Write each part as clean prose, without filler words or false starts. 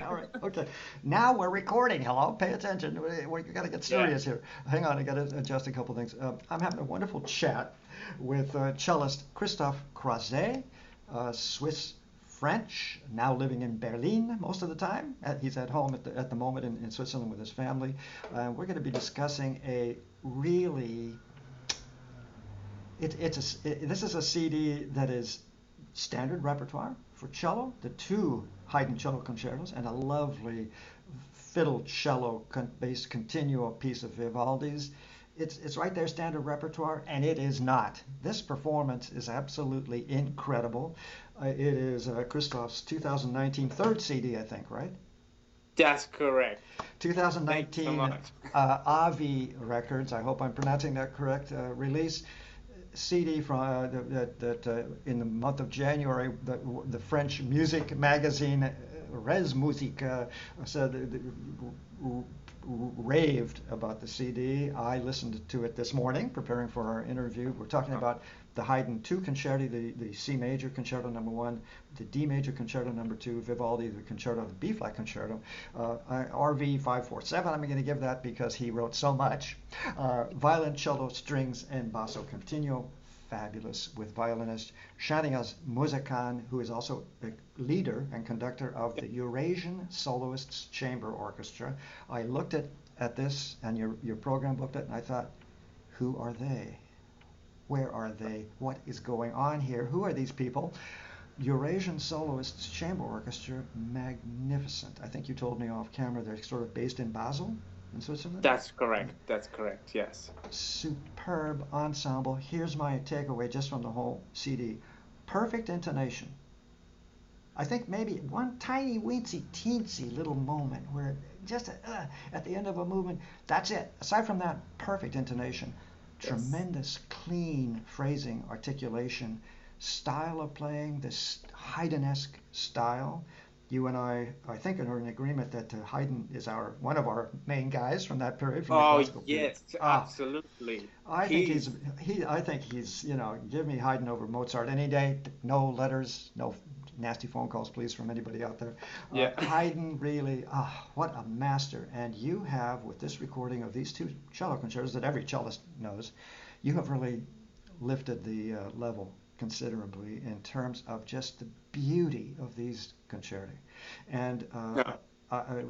All right. Okay. Now we're recording. Hello. Pay attention. We got to get Yeah. serious here. Hang on. I got to adjust a couple things. I'm having a wonderful chat with cellist Christoph Croisé, Swiss French, now living in Berlin most of the time. He's at home at the moment in Switzerland with his family. We're going to be discussing a really this is a CD that is standard repertoire for cello, the two Haydn cello concertos, and a lovely fiddle cello based continuo piece of Vivaldi's. It's right there, standard repertoire, and it is not. This performance is absolutely incredible. It is Christoph's 2019 third CD, I think, right? That's correct. Thanks so 2019 much. Avi Records, I hope I'm pronouncing that correct, release. CD from that in the month of January, the French music magazine Res Musique said raved about the CD. I listened to it this morning, preparing for our interview. We're talking about the Haydn 2 concerti, the C major concerto number 1, the D major concerto number 2, Vivaldi, the concerto, the B flat concerto, RV 547. I'm going to give that because he wrote so much. Violin, cello, strings, and basso continuo. Fabulous, with violinist Shaniaz Muzakan, who is also the leader and conductor of the Eurasian Soloists Chamber Orchestra. I looked at this and your program looked at it, and I thought, who are they? Where are they? What is going on here? Who are these people? Eurasian Soloists Chamber Orchestra, magnificent. I think you told me off camera they're sort of based in Basel, in Switzerland. That's correct. That's correct. Yes. Superb ensemble. Here's my takeaway just from the whole CD. Perfect intonation. I think maybe one tiny weensy teensy little moment where just at the end of a movement, that's it. Aside from that, perfect intonation. Yes. Tremendous clean phrasing, articulation, style of playing, this Haydn-esque style. You and I think, are in agreement that Haydn is one of our main guys from that period, from the Oh, classical period. yes, Ah, absolutely. I think He's I think he's give me Haydn over Mozart any day. No letters, no nasty phone calls, please, from anybody out there. yeah. Haydn really, what a master! And you have, with this recording of these two cello concertos that every cellist knows, you have really lifted the level considerably in terms of just the beauty of these concerti. And No.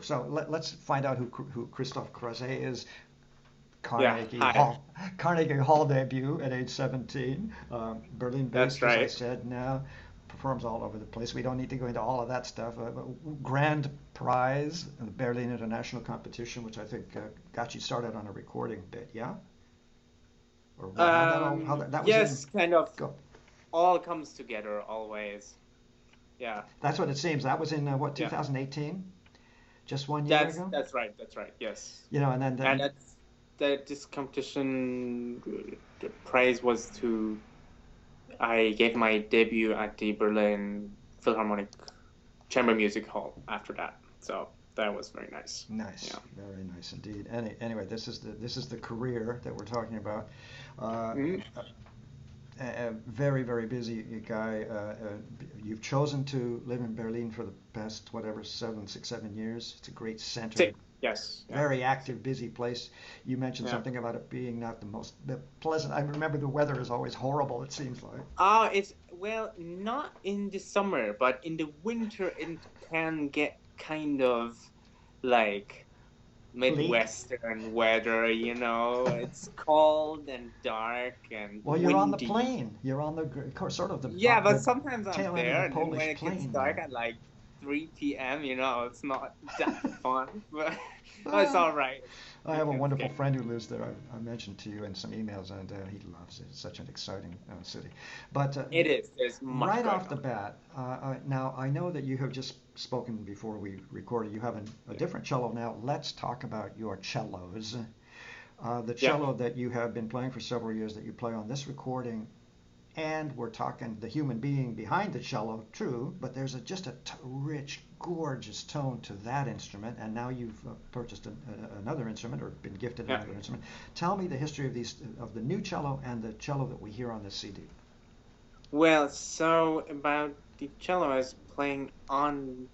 so let's find out who Christoph Croisé is. Yeah. Carnegie Hi. Hall, Carnegie Hall debut at age 17. That's Berlin-based, as I right. said. Now performs all over the place. We don't need to go into all of that stuff. Grand prize, the Berlin International Competition, which I think got you started on a recording bit. Yeah, or what? How that all? How that was in? Yes, kind of Go. all comes together always. Yeah. That's what it seems. That was in what, Yeah. 2018? Just 1 year That's ago. that's right. That's right. Yes. And then And that this competition, the prize was to I gave my debut at the Berlin Philharmonic Chamber Music Hall after that. So that was very nice. nice, Yeah. very nice indeed. Anyway, this is the career that we're talking about. Uh, Mhm. a very, very busy guy. You've chosen to live in Berlin for the past, whatever, 7 years. It's a great center, Sick. Yes. Yeah. very active, busy place. You mentioned Yeah. something about it being not the pleasant. I remember the weather is always horrible, it seems like. It's well, not in the summer, but in the winter it can get kind of like Bleak. Midwestern weather, you know. It's cold and dark and Well, you're on the windy. plain. You're on the sort of Yeah, but the sometimes I'm tail end of the there, and then when Polish it gets plain dark there. at like 3 p.m., you know, it's not that fun, but it's Ah, all right. I You have a can wonderful escape. friend who lives there. I mentioned to you in some emails, and he loves it. It's such an exciting city. But It is. There's much right going off the on. bat, now I know that you have just spoken before we recorded. You have a Yeah. different cello now. Let's talk about your cellos. The Yeah. cello that you have been playing for several years that you play on this recording, and we're talking the human being behind the cello, true, but there's just a rich, gorgeous tone to that instrument, and now you've purchased another instrument or been gifted Yeah. another instrument. Tell me the history of the new cello and the cello that we hear on this CD. Well, so about the cello I was playing on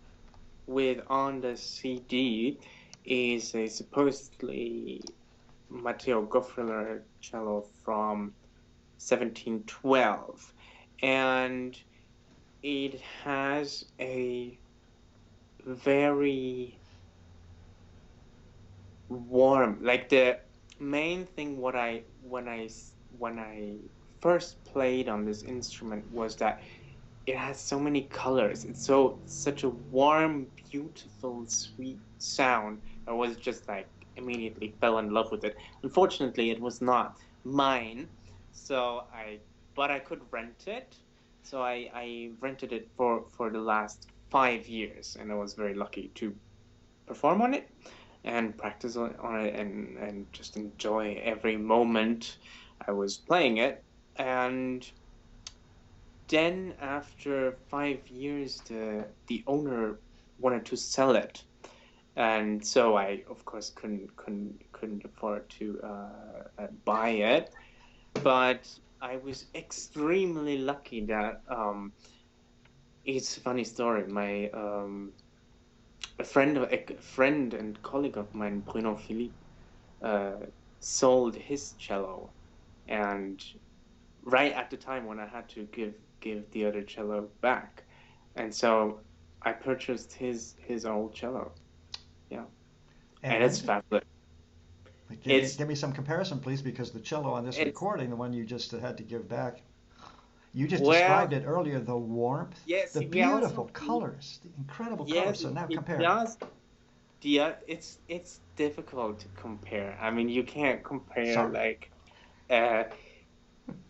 with on the CD is a supposedly Matteo Goffreler cello from 1712, and it has a very warm, like the main thing what I when I first played on this instrument was that it has so many colors. It's such a warm, beautiful, sweet sound. I was just like immediately fell in love with it. Unfortunately, it was not mine, so but I could rent it. So I rented it for the last 5 years, and I was very lucky to perform on it and practice on it and just enjoy every moment I was playing it. And then after 5 years, the owner wanted to sell it, and so I of course couldn't afford to buy it. But I was extremely lucky that it's a funny story. My a friend and colleague of mine, Bruno Philippe, sold his cello, and right at the time when I had to give the other cello back, and so I purchased his old cello. Yeah, and it's fabulous. Give me some comparison, please, because the cello on this It's recording, the one you just had to give back, you just well, described it earlier, the warmth, yes, the we also beautiful colors, the incredible colors. yes, So now it compare. does. Yeah, it's difficult to compare. I mean, you can't compare Sorry. like uh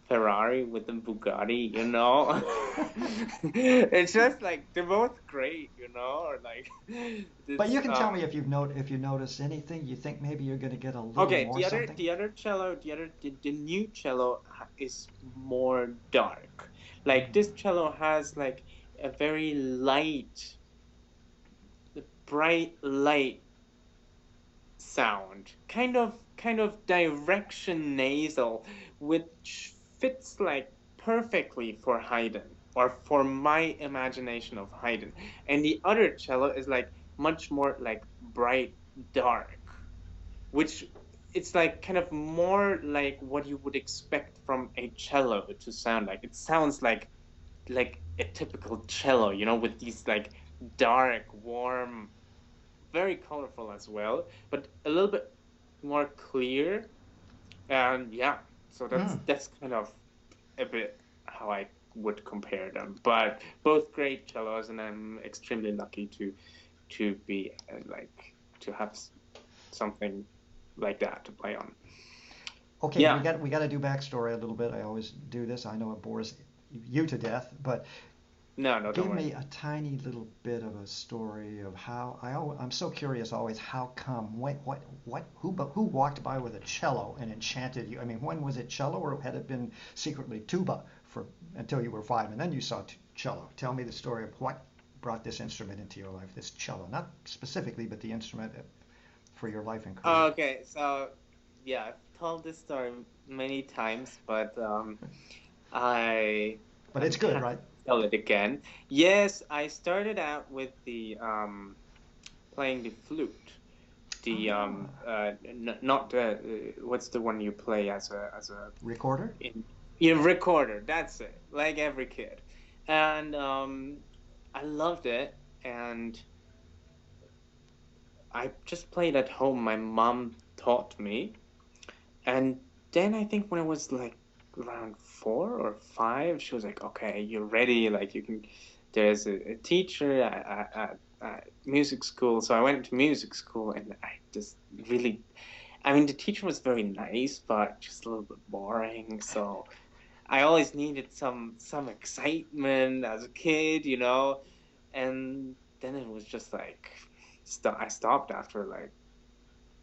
Ferrari with the Bugatti, you know? It's just like they're both great, you know, or like But you it's can tell me if you notice anything you think maybe you're going to get a little okay, more the other something. the other cello, the new cello is more dark. Like this cello has like a very light, bright light sound, kind of direction nasal, which fits like perfectly for Haydn or for my imagination of Haydn. And the other cello is like much more like bright dark, which it's like kind of more like what you would expect from a cello to sound like. It sounds like a typical cello, you know, with these like dark, warm, very colorful as well, but a little bit more clear. And yeah, so Mm. that's kind of a bit how I would compare them. But both great cellos, and I'm extremely lucky to be like to have something like that to play on. Okay, Yeah. we got to do backstory a little bit. I always do this. I know it bores you to death, but No, no, don't give worry. me a tiny little bit of a story of how I'm so curious always. How come? Who walked by with a cello and enchanted you? I mean, when was it cello, or had it been secretly tuba for until you were 5, and then you saw cello? Tell me the story of what brought this instrument into your life, this cello, not specifically, but the instrument for your life and career. Okay, so yeah, I've told this story many times, but I But I'm it's good, happy right? to tell it again. Yes, I started out with the playing the flute. The Ah, not the what's the one you play as a recorder. in your recorder. That's it. Like every kid, and I loved it, and I just played at home. My mom taught me, and then I think when I was like around 4 or 5, she was like, "Okay, you're ready. Like you can." There's a teacher at music school, so I went to music school, and I just really, I mean, the teacher was very nice, but just a little bit boring. So I always needed some excitement as a kid, you know, and then it was just like, I stopped after like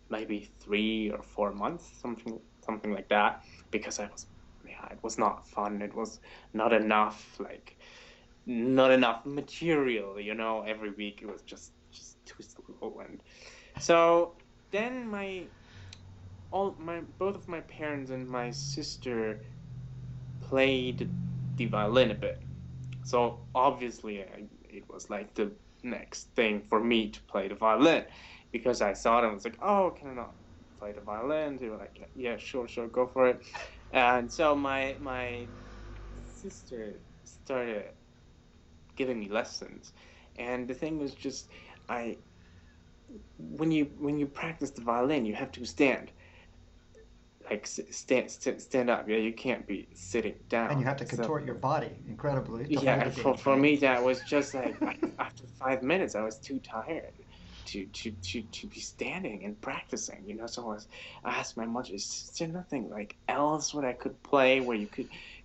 maybe 3 or 4 months, something like that, because yeah, it was not fun. It was not enough, like not enough material, you know. Every week it was just too slow, and so then my both of my parents and my sister played the violin a bit. So obviously, it was like the next thing for me to play the violin, because I saw them. I was like, oh, can I not play the violin? They were like, yeah, sure, go for it. And so my sister started giving me lessons, and the thing was just I when you practice the violin, you have to stand. Like stand up. Yeah, you can't be sitting And you down. have to So contort your body incredibly to hold yeah, the gauge, for right? me that was just like after 5 minutes, I was too tired to be standing and practicing. So I asked my mother, is there nothing like else what I could play where you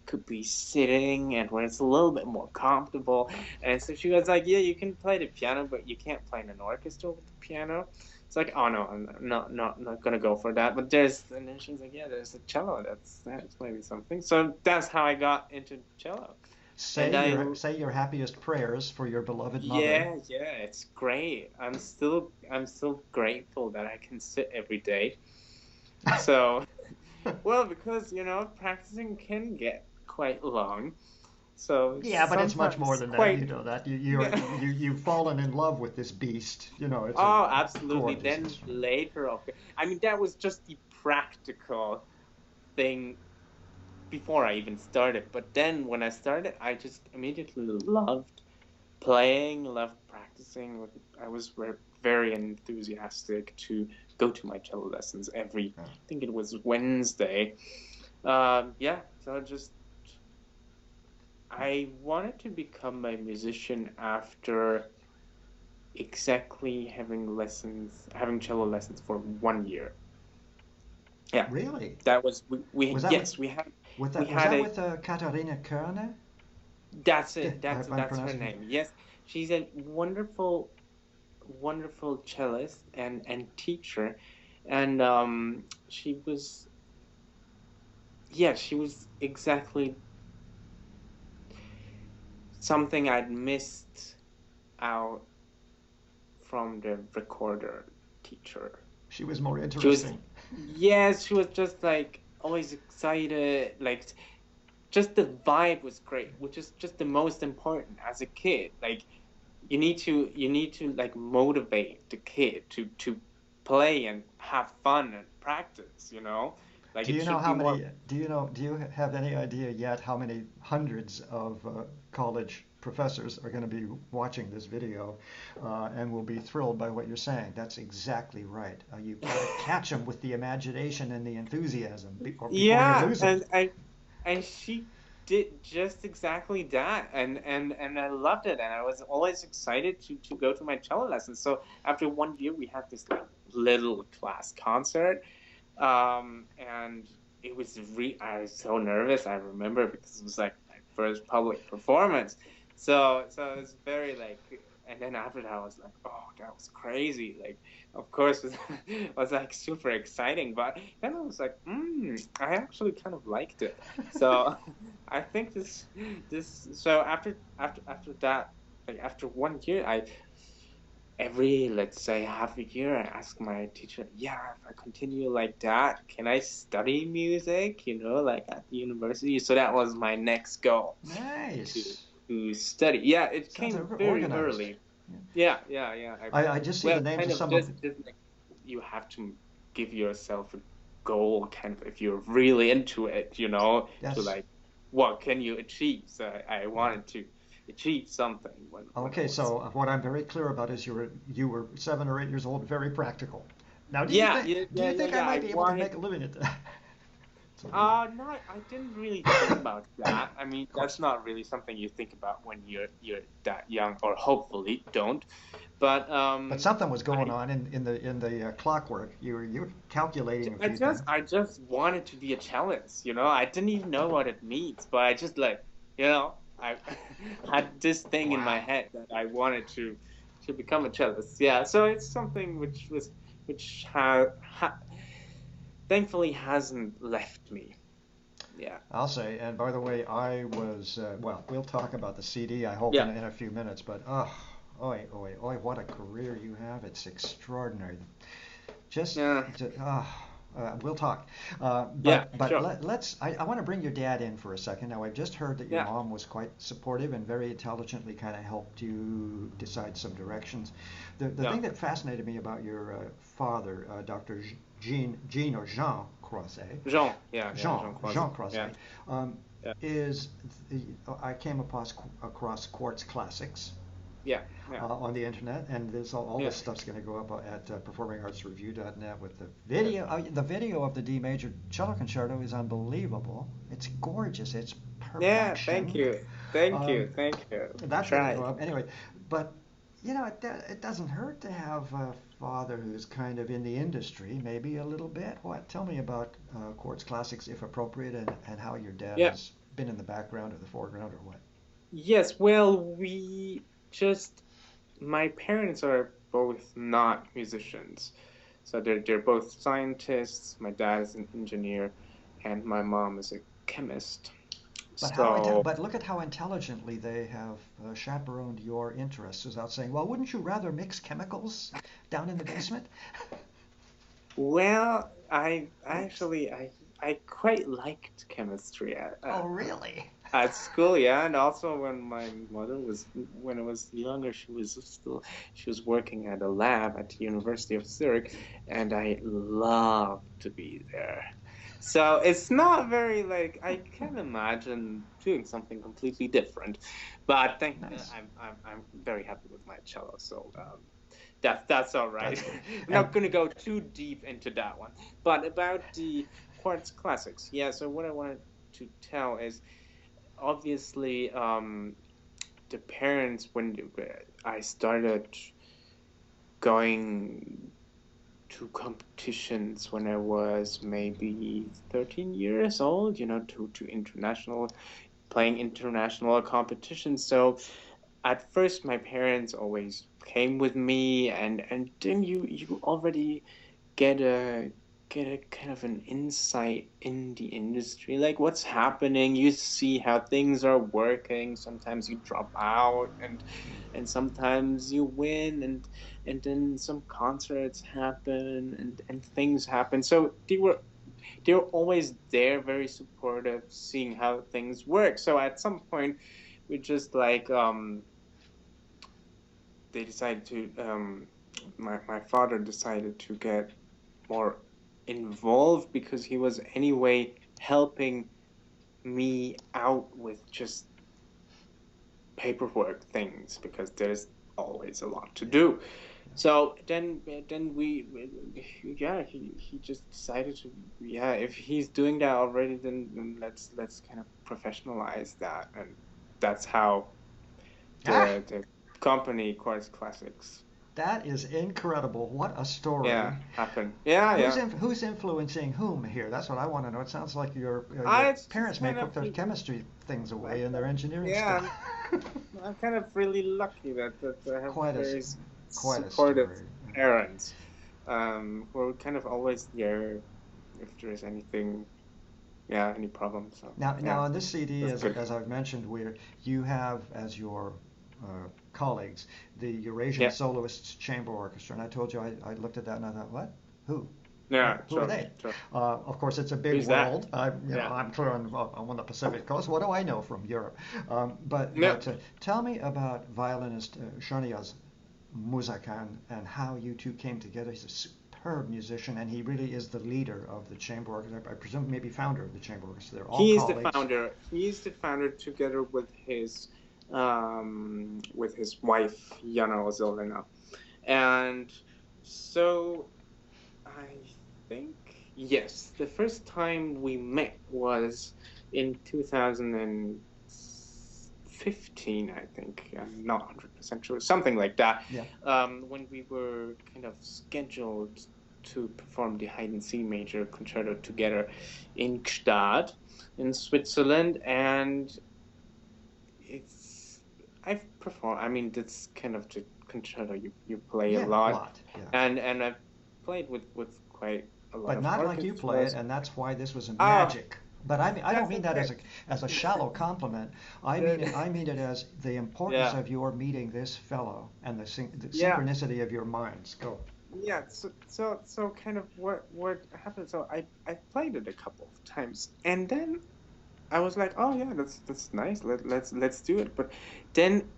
could be sitting and where it's a little bit more comfortable? And so she was like, yeah, you can play the piano, but you can't play in an orchestra with the piano. It's like, oh no, I'm not gonna go for that. But and then she's like, yeah, there's a cello. That's maybe something. So that's how I got into cello. And Say your happiest prayers for your beloved mother. yeah, it's great. I'm still grateful that I can sit every day. So, well, because practicing can get quite long. So it's Yeah, but it's much more sometimes than that. quite You know that yeah. you've fallen in love with this beast. It's a Oh, absolutely. gorgeous Then instrument. later, okay. I mean, that was just the practical thing before I even started. But then when I started, I just immediately loved playing, loved practicing. I was very enthusiastic to go to my cello lessons I think it was Wednesday. Yeah, so I wanted to become a musician after exactly having cello lessons for 1 year. Yeah, Really? that was Was that with yes, we had we was had that a with Katharina Körner? that's Yeah, it. I That's hope I'm that's her pronouncing it. name. Yes, she's a wonderful cellist and teacher, and she was exactly something I'd missed out from the recorder teacher. She was more She was interesting. yes, she was just like always excited, like just the vibe was great, which is just the most important as a kid. Like you need to like motivate the kid to play and have fun and practice, like Do it you know should how be more. many? Do you have any idea yet how many hundreds of college professors are going to be watching this video and will be thrilled by what you're saying? That's exactly right. You've got to catch them with the imagination and the enthusiasm or before you Yeah, lose them. and she did just exactly that, and I loved it, and I was always excited to go to my cello lessons. So after 1 year, we had this like little class concert, and I was so nervous. I remember because it was like my first public performance, so it was very like. And then after that, I was like, "Oh, that was crazy!" Like, of course, it was like super exciting. But then I was like, I actually kind of liked it. So I think this. So after that, like after 1 year, I every let's say half a year I ask my teacher, yeah, if I continue like that, can I study music, like at the university? So that was my next goal, to Nice. to study. Yeah, it Sounds came very organized. early. Yeah. Yeah. I just see Well, the names kind of of some of. just like you have to give yourself a goal, kind of if you're really into it, to Yes. like what can you achieve. So I wanted to achieve something when I Okay, was. so what I'm very clear about is you were 7 or 8 years old, very practical. Now, Yeah, do you think I yeah. might I be able to make wanted. a living at that? So, No, I didn't really think about that. I mean, of that's course. not really something you think about when you're that young, or hopefully don't. But But something was going I on in the clockwork. You were calculating a few things. I just wanted to be a cellist. I didn't even know what it means, but I just like, I had this thing in my Wow. head that I wanted to become a cellist. Yeah, so it's something which thankfully hasn't left me. Yeah. I'll say, and by the way, I was, well, we'll talk about the CD, I hope, Yeah. in a few minutes, but, oh, oi, oi, oi, what a career you have. It's extraordinary. Just, Yeah. ju- ah, We'll talk. Yeah, But sure. I want to bring your dad in for a second. Now, I've just heard that your Yeah, mom was quite supportive and very intelligently kind of helped you decide some directions. The yeah. thing that fascinated me about your father, Dr. Jean or Jean Croisé, Jean, yeah, Jean Croisé. Jean Yeah, Croisé, um, yeah, is I came across Quartz Classics yeah, yeah, on the internet, and there's all yeah, this stuff's going to go up at performingartsreview.net with the yeah. video. The video of the D major cello concerto is unbelievable. It's gorgeous. It's Yeah, thank perfection. you, thank Um, you, thank you. that's going to go Try. up anyway. But it doesn't hurt to have a father who's kind of in the industry, maybe a little bit. What? Tell me about Quartz Classics, if appropriate, and how your dad Yeah. has been in the background or the foreground or what. Yes, well, we just my parents are both not musicians. So they're both scientists. My dad is an engineer and my mom is a chemist. So But look at how intelligently they have chaperoned your interests without saying, "Well, wouldn't you rather mix chemicals down in the basement?" well, I quite liked chemistry Oh, really? at school, yeah, and also when my mother was when I was younger, she was working at a lab at the University of Zurich, and I loved to be there. So it's not very like I can imagine doing something completely different, but Nice. I'm very happy with my cello, so that's all right. That's good. I'm And not gonna go too deep into that one, but about the quartz classics, yeah. So what I wanted to tell is obviously the parents when I started going to competitions when I was maybe 13 years old, to international playing international competitions. So at first my parents always came with me and then you already get a get a kind of an insight in the industry, like what's happening. You see how things are working. Sometimes you drop out and sometimes you win and then some concerts happen and things happen. So they were always there, very supportive, seeing how things work. So at some point we just like they decided to my father decided to get more involved because he was anyway helping me out with just paperwork things because there's always a lot to do. So then yeah, he just decided to, yeah, if he's doing that already, then let's kind of professionalize that, and that's how ah, the company Quartz Classics, that is incredible. What a yeah, story. happened. Yeah, yeah. Who's influencing whom here? That's what I want to know. It sounds like your It's just parents may kind of put their chemistry things away in their engineering yeah. stuff. I'm kind of really lucky that I have quite a very quite a supportive story. parents, who are kind of always there if there is anything, yeah, any problem. So Now yeah, on this CD, that's good. as I've mentioned, where you have as your colleagues the Eurasian Yeah, Soloists Chamber Orchestra, and I told you I looked at that and I thought, what? Who? yeah, Who are sure, they? sure. Of course, it's a big Who's that? world. Yeah, I'm clear on the Pacific Coast. What do I know from Europe? yeah. Tell me about violinist Shonia's Muzakan and how you two came together. He's a superb musician, and he really is the leader of the chamber orchestra. I presume maybe founder of the chamber orchestra. They're all He is the colleagues. founder. He is the founder together with his wife Jana Ozolina, and so I think, yes, the first time we met was in 2015, I think. I'm not 100% sure, something like that. Yeah. When we were kind of scheduled to perform the Haydn C major concerto together in Gstaad, in Switzerland, and it's I've performed. I mean, that's kind of the concerto you play a Yeah, a lot, lot. Yeah. and I've played with quite a lot But of not like you play it, orchestras. and that's why this was a Ah, magic. But I don't That's mean that okay. as a shallow compliment. I mean it as the importance Yeah, of your meeting this fellow and the yeah, synchronicity of your minds. Go. yeah. So kind of what happened? So I played it a couple of times, and then I was like, oh yeah, that's nice. Let's do it. But then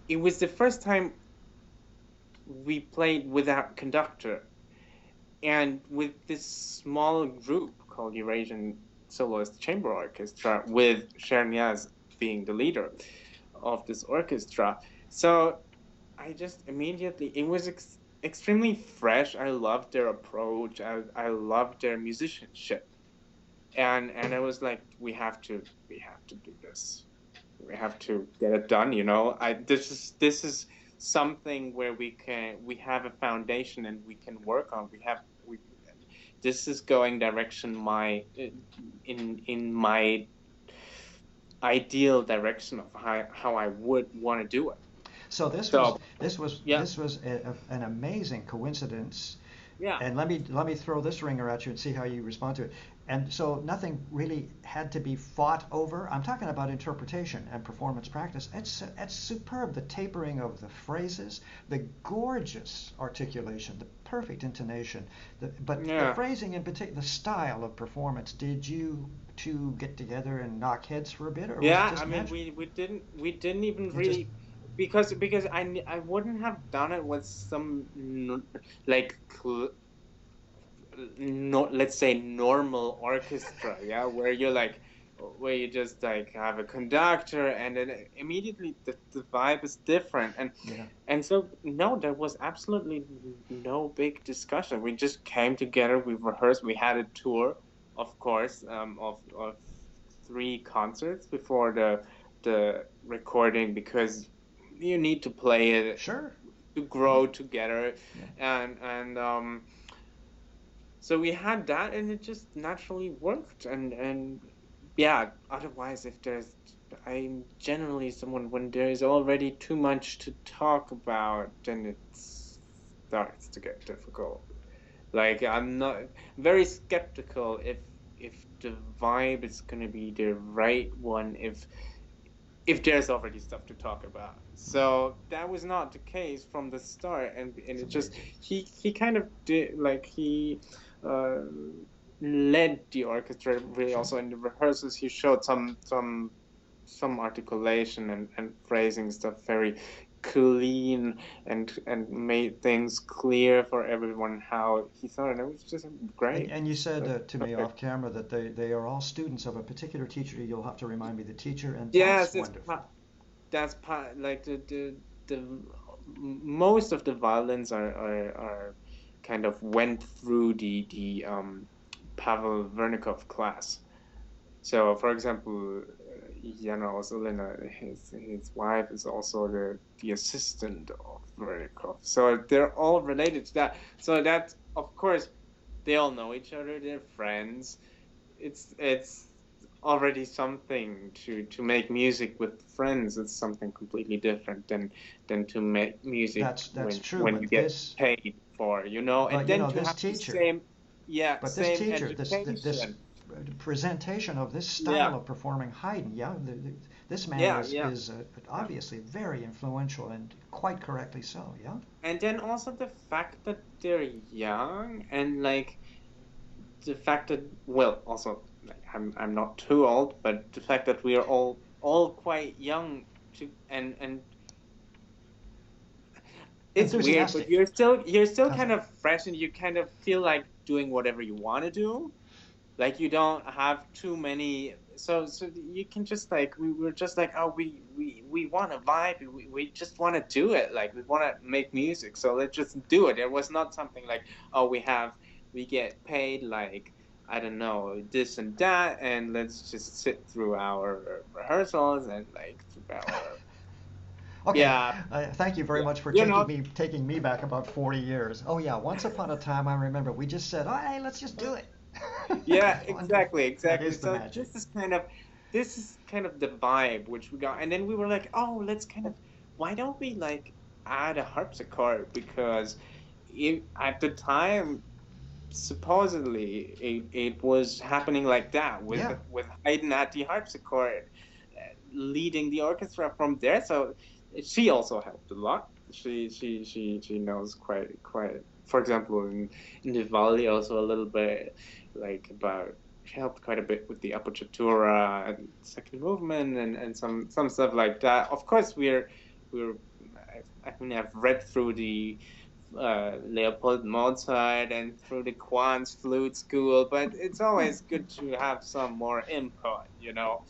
it was the first time we played without conductor and with this small group called Eurasian Soloists Chamber Orchestra, with Cherniaz being the leader of this orchestra. So I just immediately, it was extremely fresh. I loved their approach. I loved their musicianship. And I was like, we have to do this. We have to get it done, you know. This is something where we have a foundation and we can work on. We this is going direction my in my ideal direction of how I would want to do it. So this was So this was yeah, this was an amazing coincidence. yeah, And let me throw this ringer at you and see how you respond to it. And so nothing really had to be fought over. I'm talking about interpretation and performance practice. It's superb. The tapering of the phrases, the gorgeous articulation, the perfect intonation, but the yeah, phrasing in particular, the style of performance. Did you two get together and knock heads for a bit, or was it yeah. I just mean, magic? we didn't even You just really, because I wouldn't have done it with some like no, let's say normal orchestra, yeah, where you're like, where you just like have a conductor, and then immediately the vibe is different, yeah. and so no, there was absolutely no big discussion. We just came together, we rehearsed, we had a tour, of course, of three concerts before the recording, because you need to play it Sure. to Yeah. grow together, Yeah. and so we had that, and it just naturally worked. And yeah, otherwise, if there's, I'm generally someone, when there's already too much to talk about, then it starts to get difficult. Like, I'm not very skeptical if the vibe is going to be the right one, if there's already stuff to talk about. So that was not the case from the start, and It's it just, amazing. he kind of did, like, he uh, led the orchestra really. Sure. Also in the rehearsals, he showed some articulation and phrasing stuff very clean, and made things clear for everyone how he thought, and it was just great. And you said to me Perfect. off camera that they are all students of a particular teacher. You'll have to remind me the teacher, and that's Yes, it's wonderful. that's part, like the most of the violins are kind of went through the Pavel Vernikov class. So, for example, Jana Osolina, his wife is also the assistant of Vernikov. So they're all related to that. So that, of course, they all know each other. They're friends. It's already something to make music with friends. It's something completely different than to make music That's true. when you get paid for, you know, and But you then know, to this have the teacher, same, yeah, but this same teacher, this education. presentation of this style Yeah, of performing Haydn, yeah, this man yeah, is yeah, yeah. obviously very influential and quite correctly so. Yeah. And then also the fact that they're young, and like the fact that, well, also, like, I'm not too old, but the fact that we are all quite young, to and it's weird, but Enthusiastic. you're still How's kind that? of fresh, and you kind of feel like doing whatever you want to do. Like, you don't have too many, so you can just, like, we were just like, oh, we want to vibe, we just want to do it, like, we want to make music, so let's just do it. It was not something like, oh, we get paid, like, I don't know, this and that, and let's just sit through our rehearsals and, like, through our, Okay, yeah, thank you very yeah, much for you know, taking me back about 40 years. Oh yeah, once upon a time I remember we just said, "Oh, hey, let's just do it." yeah, Wonderful. exactly, That exactly. is the So magic. this is kind of the vibe which we got, and then we were like, oh, let's kind of, why don't we, like, add a harpsichord, because at the time supposedly it was happening like that Yeah. with Haydn at the harpsichord, leading the orchestra from there. So she also helped a lot. She knows quite. For example, in Vivaldi also a little bit like about. She helped quite a bit with the appoggiatura and second movement and some stuff like that. Of course, we're. I mean, I've read through the Leopold Mozart and through the Quantz flute school, but it's always good to have some more input, you know.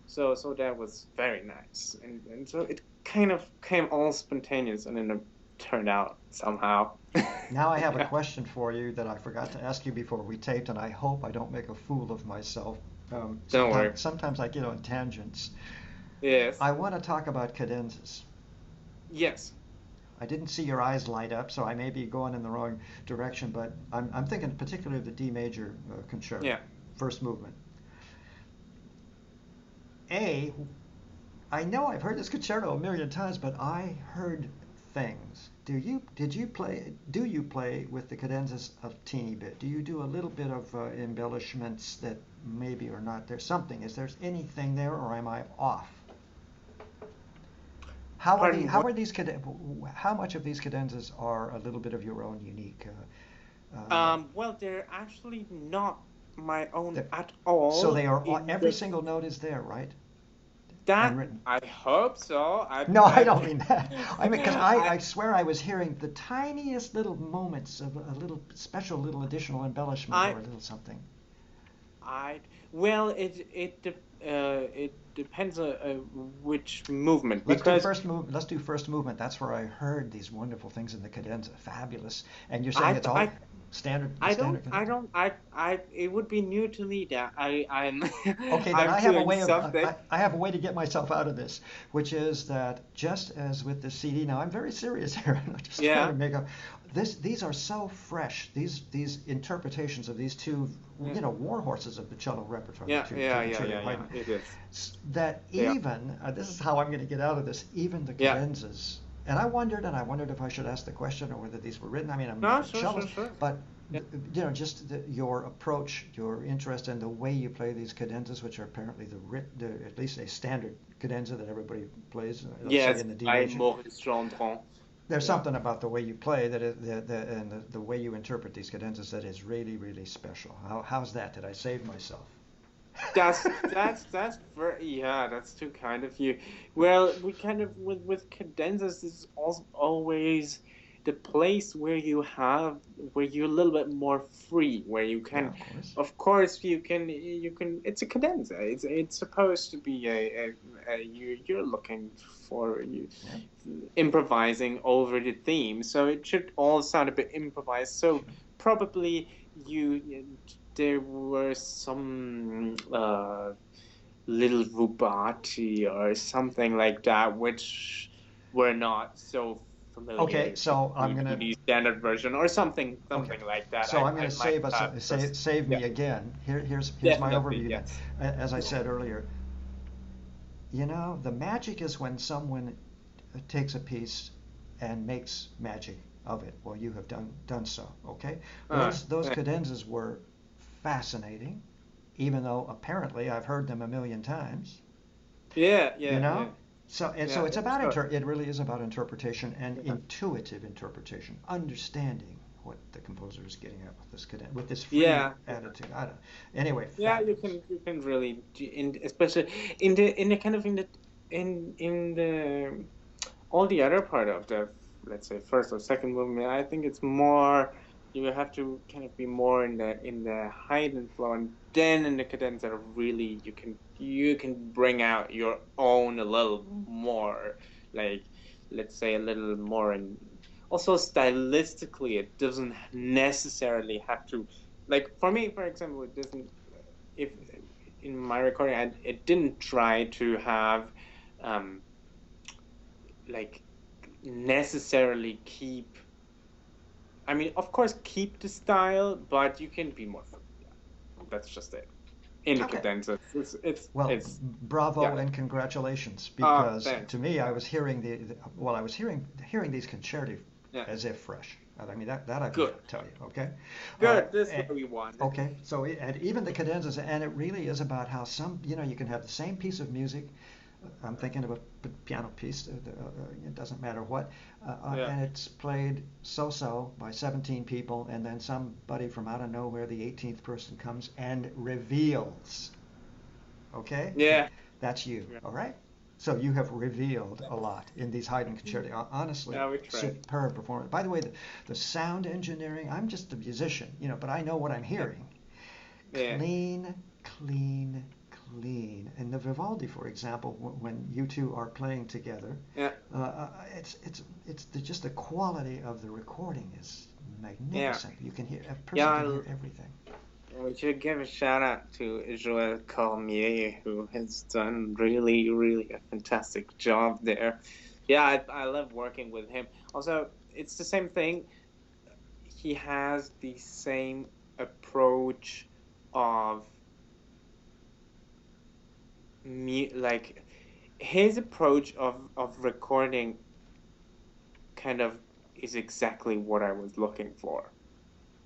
So that was very nice, and so it kind of came all spontaneous, and then it turned out somehow. Now I have a question for you that I forgot to ask you before we taped, and I hope I don't make a fool of myself. Don't worry. Sometimes I get on tangents. Yes. I want to talk about cadenzas. Yes. I didn't see your eyes light up, so I may be going in the wrong direction, but I'm thinking particularly of the D major concerto, Yeah. first movement. I know I've heard this concerto a million times, but I heard things. Do you play with the cadenzas a teeny bit? Do you do a little bit of embellishments that maybe are not there? Something. Is there anything there, or am I off? How are these how much of these cadenzas are a little bit of your own unique? Well, they're actually not my own They're- at all. So they are in every the- single note is there, right? That Unwritten. I hope so. No, I don't mean that. I mean, because I I, swear I was hearing the tiniest little moments of a little special little additional embellishment I or a little something. I well, it depends on which movement because Let's do first movement. That's where I heard these wonderful things in the cadenza. Fabulous. And you're saying I it's all I standard I standard don't I cadenza? don't I it would be new to me that I'm Okay, then I'm I have a doing way of something. I have a way to get myself out of this, which is that just as with the CD, now I'm very serious here. I'm not just trying Yeah. to make up. These are so fresh. These interpretations of these two, Yeah. war horses of the cello repertoire, Yeah, yeah, the yeah, trio yeah, of yeah. Haydn, It is. that Yeah. even this is how I'm going to get out of this. Even the Yeah. cadenzas, and I wondered if I should ask the question or whether these were written. I mean, I'm No, not a sure, sure, cellist, sure. but Yeah. just your approach, your interest, and the way you play these cadenzas, which are apparently at least a standard cadenza that everybody plays. Let's say Yes, in the D by major. Maurice Gendron. There's Yeah. something about the way you play and the way you interpret these cadenzas that is really, really special. How's that? Did I save myself? That's very yeah, that's too kind of you. Well, we kind of with cadenzas is also always the place where you're a little bit more free, where you Yeah, can, of course. of course, you can. It's a cadenza. It's supposed to be you're looking for you Yeah, improvising over the theme, so it should all sound a bit improvised. So sure. probably you there were some little rubati or something like that, which were not so Okay, familiar so I'm to gonna the standard version or something Okay, like that. so I'm going I to might save us, have just save yeah, me again. Here's my definitely overview then. yes. As I said earlier, the magic is when someone takes a piece and makes magic of it. Well, you have done so. Okay, those Yeah, cadenzas were fascinating, even though apparently I've heard them a million times. yeah, You yeah, yeah, know, so it's about sure. it really is about interpretation and Yeah. intuitive interpretation, understanding what the composer is getting at with this free Yeah, attitude. I don't, anyway, yeah, fabulous. you can really especially in the kind of in the all the other part of the let's say first or second movement. I think it's more you have to kind of be more in the Haydn flow, and then in the cadenza really you can bring out your own a little more, like let's say a little more, and also stylistically it doesn't necessarily have to, like for me for example it doesn't, if in my recording it didn't try to have um like necessarily keep, I mean of course keep the style, but you can be more free. Yeah, that's just it in the Okay. cadenza. Well, It's bravo yeah. and congratulations, Oh, because thanks. to me I was hearing I was hearing these concerti Yeah. as if fresh. I mean, that I can Good. tell you, okay? Good. This is And, what we want. okay, so and even the cadenzas, and it really is about how some, you can have the same piece of music. I'm thinking of a piano piece. It doesn't matter what, Yeah. and it's played so-so by 17 people, and then somebody from out of nowhere, the 18th person comes and reveals. Okay, Yeah. that's you. Yeah. All right. So you have revealed a lot in these Haydn concerti. Honestly, Yeah, we tried. superb performance. By the way, the sound engineering. I'm just a musician, but I know what I'm hearing. Yeah. Clean, clean, clean. And the Vivaldi, for example, when you two are playing together, Yeah. it's just the quality of the recording is Yeah. magnificent. You can hear a person Yeah. can hear everything. We should give a shout out to Joël Cormier, who has done really, really a fantastic job there. Yeah, I love working with him. Also, it's the same thing. He has the same approach of me, like his approach of recording kind of is exactly what I was looking for.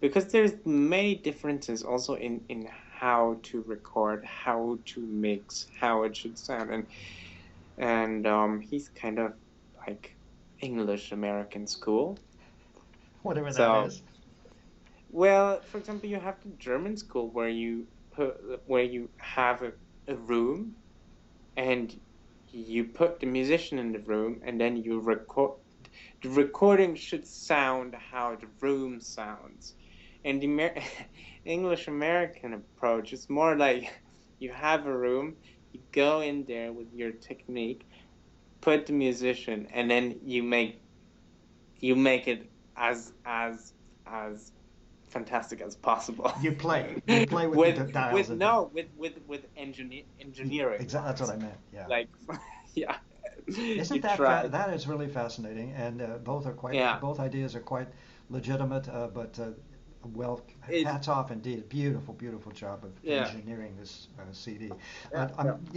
Because there's many differences also in how to record, how to mix, how it should sound, and he's kind of like English American school. Whatever that So, is. well, for example, you have the German school where you have a room and you put the musician in the room and then you record. The recording should sound how the room sounds. And the English American approach is more like you have a room, you go in there with your technique, put the musician, and then you make it as fantastic as possible. You play with the dials. With engineering. Exactly, that's what I meant. Yeah. Like, yeah. Isn't You that try. that is really fascinating, and Yeah. both ideas are quite legitimate, but well, hats off indeed. Beautiful, beautiful job of Yeah. engineering this CD. Yeah.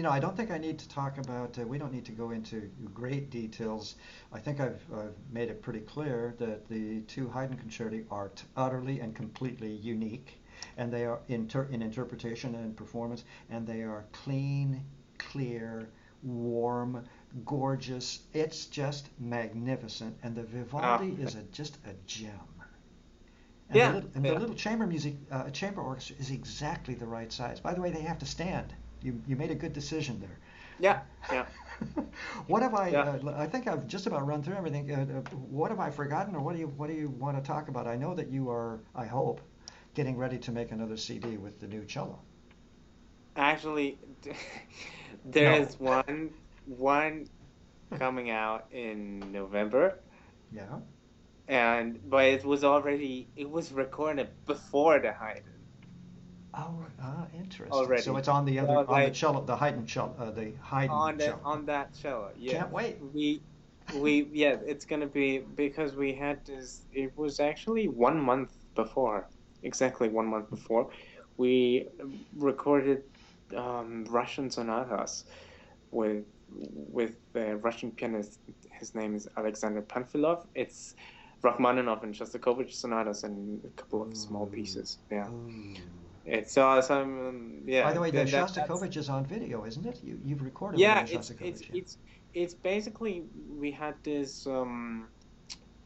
I don't think I need to talk about. We don't need to go into great details. I think I've made it pretty clear that the two Haydn concerti are utterly and completely unique, and they are in interpretation and performance, and they are clean, clear, warm, gorgeous. It's just magnificent, and the Vivaldi is just a gem. And Yeah. the little chamber orchestra is exactly the right size. By the way, they have to stand. You made a good decision there. Yeah. Yeah. What have I? Yeah. I think I've just about run through everything. What have I forgotten, or what do you want to talk about? I know that you are, I hope, getting ready to make another CD with the new cello. Actually, there is one coming out in November, Yeah. but it was recorded before the Haydn Oh, interesting. already. So it's on the So other on the like cello, the Haydn cello, the Haydn cello. on that cello. Yeah, Can't wait. yeah, it's gonna be because we had this. It was actually 1 month before, exactly 1 month before, we recorded Russian sonatas with the Russian pianist. His name is Alexander Panfilov. It's Rachmaninoff and Shostakovich sonatas and a couple of small pieces. Yeah, Ooh. it's awesome. Yeah. By the way, the that's Shostakovich is on video, isn't it? You've recorded yeah. with the Shostakovich. It's basically we had this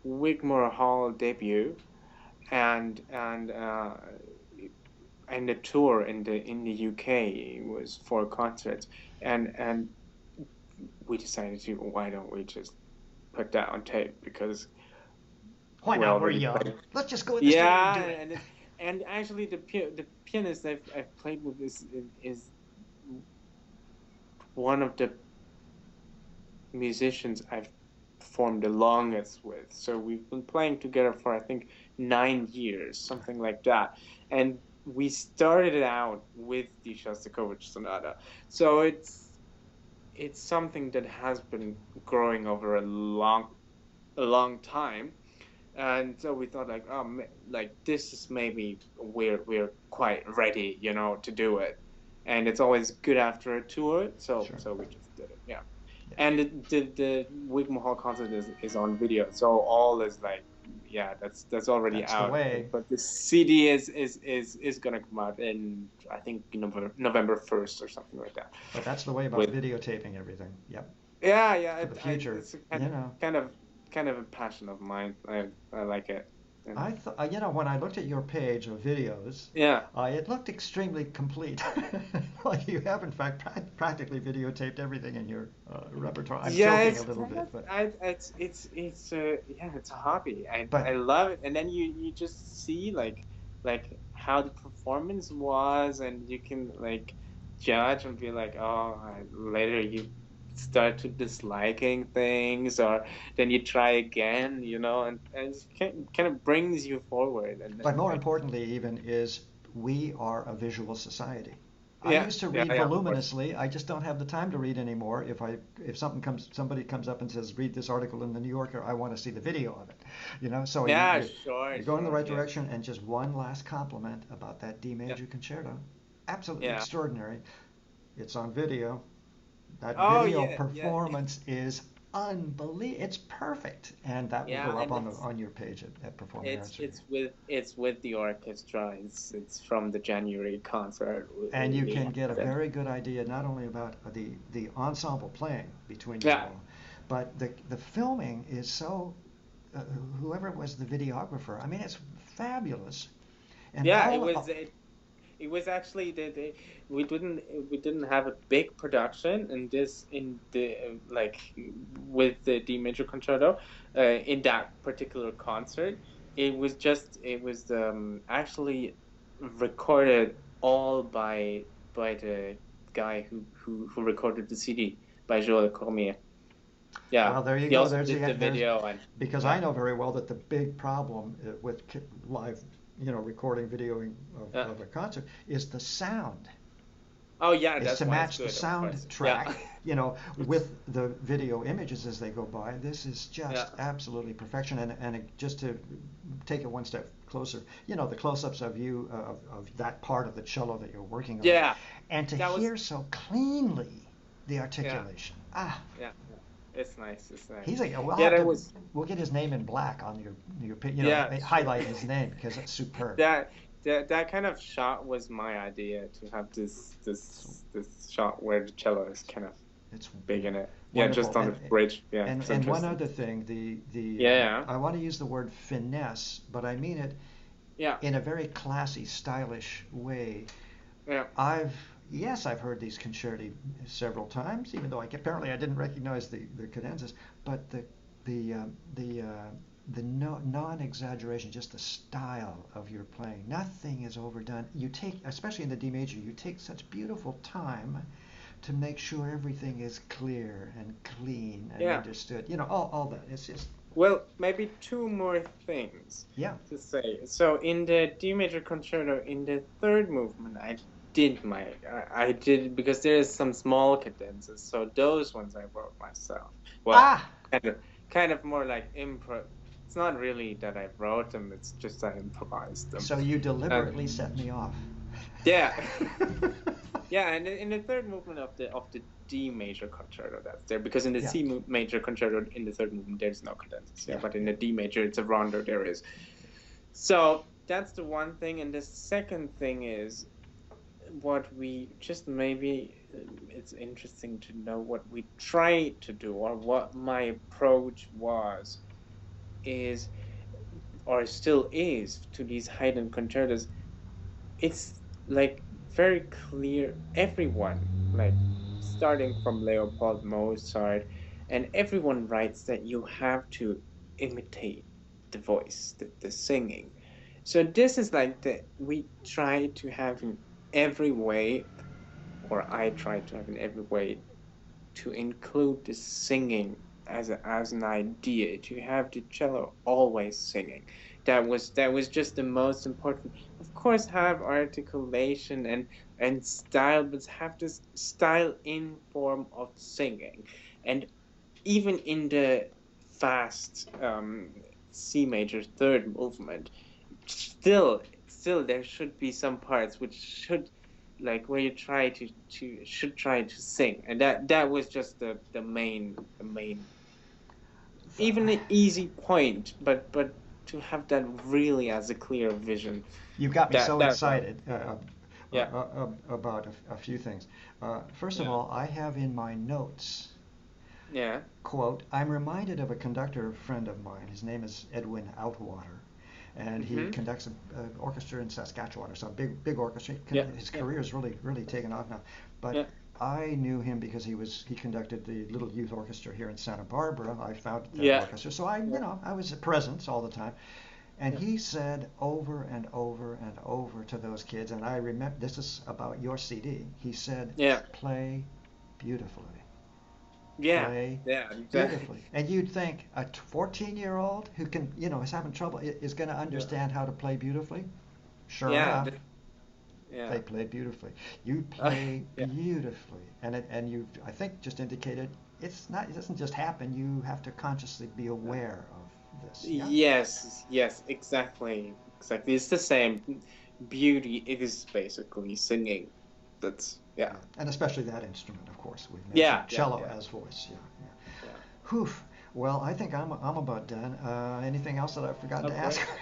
Wigmore Hall debut and the tour in the UK was 4 concerts, and we decided to why don't we just put that on tape because Why we not? We're already young. played. Let's just go in the studio Yeah, and do it. and actually the pianist I've played with is one of the musicians I've performed the longest with. So we've been playing together for I think 9 years, something like that. And we started it out with the Shostakovich Sonata. So it's something that has been growing over a long time. And so we thought like, like this is maybe we're quite ready, to do it. And it's always good after a tour, so we just did it. Yeah. And the Wigmore Hall concert is on video, so all is like yeah, that's already That's the out. way. But the CD is gonna come out in, I think, November 1st or something like that. But that's the way about With videotaping everything. Yep. yeah, yeah, For the future, it's a you know. kind of a passion of mine. I like it. And I thought, you know, when I looked at your page of videos, yeah. it looked extremely complete. Like you have, in fact, practically videotaped everything in your repertoire. I'm Yeah, joking a it's little kind of bit, but it's yeah, it's a hobby. I but love it, and then you just see like how the performance was, and you can like judge and be like, oh, later you start to disliking things, or then you try again, and it kind of brings you forward, and but then more like importantly, even is we are a visual society. I yeah, used to yeah, read yeah, of course. voluminously. I just don't have the time to read anymore. If somebody comes up and says, "Read this article in the New Yorker," I want to see the video of it. You know, so Yeah, sure, you're going in the sure, right yeah, direction. And just one last compliment about that D yeah, major concerto, absolutely yeah. extraordinary. It's on video. That Oh video yeah, yeah, performance is unbelievable. It's perfect, and that will yeah, go up and on your page at Performing Arts Review. it's with the orchestra. It's from the January concert And you we can get a had. very good idea not only about the ensemble playing between you Yeah, all, but the filming is so. Whoever was the videographer, I mean, it's fabulous, and yeah. all. It was actually we didn't have a big production in this in the like with the D major concerto in that particular concert. It was actually recorded all by the guy who recorded the CD by Joel Cormier. Yeah, Well, there you he go. also did the There's video and because I yeah. know very well that the big problem with live, recording, videoing Uh, of a concert is the sound. oh yeah, Is that's to why it's match the good, of sound course. Yeah, track, with the video images as they go by. This is yeah, just absolutely perfection. Just to take it one step closer, the close-ups of you of that part of the cello that you're working on, yeah. and to That was hear so cleanly the yeah. articulation. Ah, Yeah, yeah. It's nice. It's nice. he's like, Yeah, that was we'll get his name in black on your yeah, sure. highlight his name because it's superb. That kind of shot was my idea to have this shot where the cello is kind of It's big in it. Yeah, wonderful. just on the bridge. Yeah, it's And one interesting. other thing, Yeah, I want to use the word finesse, but I mean it yeah, in a very classy, stylish way. yeah, I've heard these concerti several times, even though apparently I didn't recognize the cadenzas, but the uh, the uh, the no, non-exaggeration, just the style of your playing. Nothing is overdone. You take, especially in the D major, you take such beautiful time to make sure everything is clear and clean and yeah. understood. All that. It's just, Well, maybe two more things yeah. to say. So in the D major concerto, in the third movement, I did because there is some small cadenzas. So those ones I wrote myself. Well, Ah! kind of more like improv. It's not really that I wrote them. It's just I improvised them. So you Uh, deliberately set me off. yeah, yeah. And in the third movement of the D major concerto, that's there because in the Yeah. Major concerto in the third movement there's no cadenzas. Yeah, Yeah. but in the D major it's a rondo there is. So that's the one thing, and the second thing is what we just maybe it's interesting to know what we try to do or what my approach was is or still is to these Haydn concertos. It's like very clear everyone like starting from Leopold Mozart and everyone writes that you have to imitate the voice, the singing. So this is like we try to have in every way, or I try to have in every way to include the singing as an idea, to have the cello always singing. That was just the most important. Of course, have articulation and style, but have this style in form of singing, and even in the fast C major third movement, still there should be some parts which should like where you try to should try to sing, and that was just the main even an easy point, but to have that really as a clear vision. You've got me so excited Yeah. about a few things. First of Yeah. all, I have in my notes, Yeah. quote, I'm reminded of a conductor friend of mine. His name is Edwin Outwater, and he Mm-hmm. conducts an orchestra in Saskatchewan. So a big orchestra. Yeah. His career is really taken off now. But Yeah. I knew him because he conducted the little youth orchestra here in Santa Barbara. I founded that Yeah. orchestra, so I Yeah. I was present all the time. And Yeah. he said over and over and over to those kids, and I remember this is about your CD. He said, Yeah. "Play beautifully." Yeah. Play Yeah. Exactly. beautifully. And you'd think a 14-year-old who can, is having trouble, is going to Yeah. understand how to play beautifully. Sure Yeah. enough, Yeah. they played beautifully. You play Yeah. beautifully, and you, I think, just indicated it doesn't just happen. You have to consciously be aware of this. Yeah. Yes. Yes. Exactly. Exactly. It's the same. Beauty. It is basically singing. That's yeah. And especially that instrument, of course. We've Yeah. mentioned Yeah. cello Yeah. as voice. Yeah. Yeah. Whew. Well, I think I'm about done. Anything else that I've forgotten Oh, to ask? great.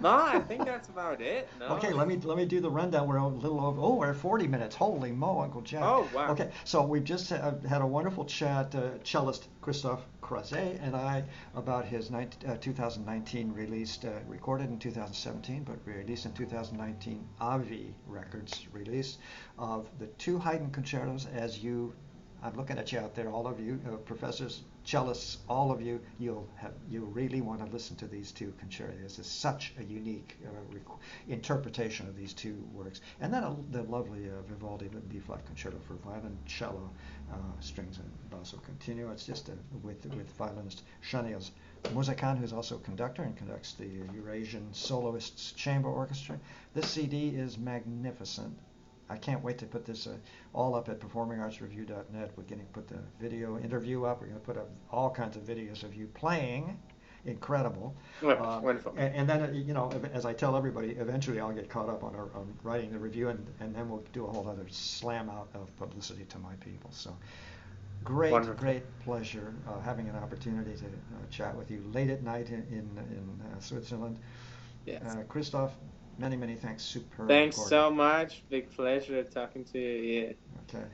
No, I think that's about it. No. Okay, let me do the rundown. We're a little over. Oh, we're at 40 minutes. Holy mo, Uncle Jack. Oh, wow. Okay, so we've just had a wonderful chat, cellist Christoph Croisé and I, about his 2019 released, recorded in 2017, but released in 2019 Avi Records release of the two Haydn concertos. I'm looking at you out there, all of you, professors, cellists, all of you. You really want to listen to these two concertos. This is such a unique interpretation of these two works. And then the lovely Vivaldi B-flat concerto for violin, cello, strings, and basso continuo. It's just with violinist Shaniel's Muzikan, who's also a conductor and conducts the Eurasian Soloists Chamber Orchestra. This CD is magnificent. I can't wait to put this all up at performingartsreview.net. We're going to put the video interview up. We're going to put up all kinds of videos of you playing. Incredible. Wonderful. And then, as I tell everybody, eventually I'll get caught up on writing the review, and then we'll do a whole other slam out of publicity to my people. So great, Wonderful. great pleasure having an opportunity to chat with you late at night in Switzerland. Yes. Christoph, many thanks. Superb Thanks recording. so much. Big pleasure talking to you. Yeah. Okay.